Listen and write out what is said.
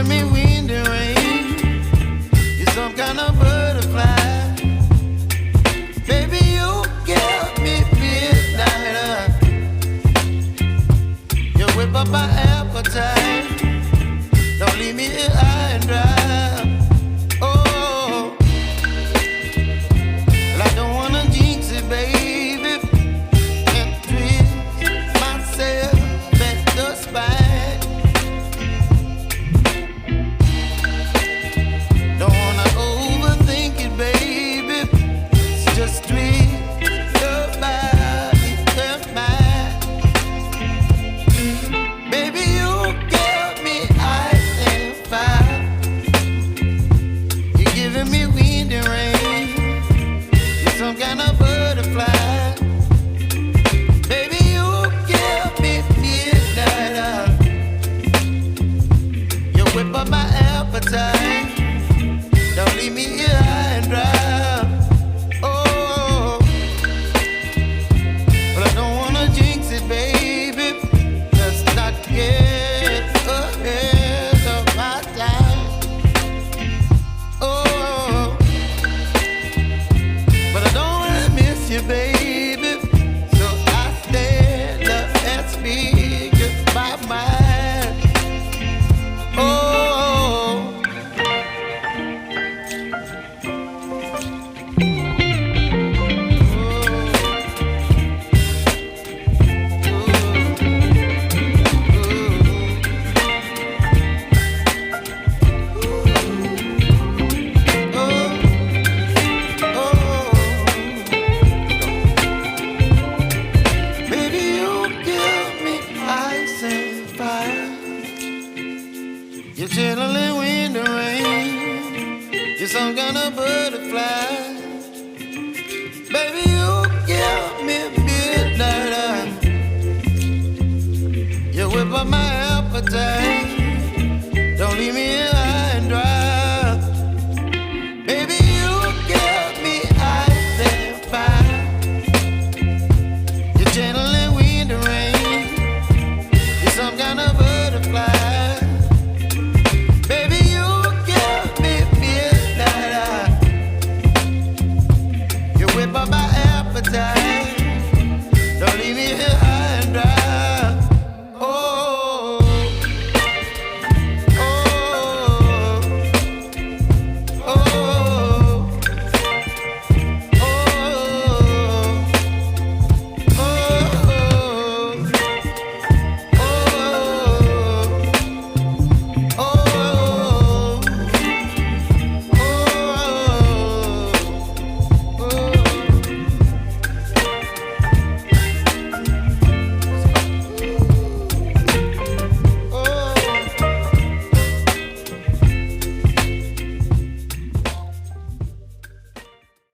giving me wind and rain. You're some kind of butterfly. Baby, you give me midnight. You whip up my appetite. Don't leave me here high and dry. Oh, well, I don't wanna jinx it, baby, and twist myself at the spine. Don't wanna overthink it, baby. It's just twist your body and mine. Baby, you give me ice and fire. You're giving me wind and rain. You're some kind of butterfly. Baby, you give me midnight. You whip up my appetite. Don't leave me here high and dry. Oh, but I don't wanna jinx it, baby. Let's not get ahead of my time. Oh, but I don't wanna miss you, baby. So I stand up and speak my mind. Oh. Baby, you give me ice and fire. You're chilling wind and rain. You're some kind of butterfly. Baby, you give me midnight. You whip up my appetite.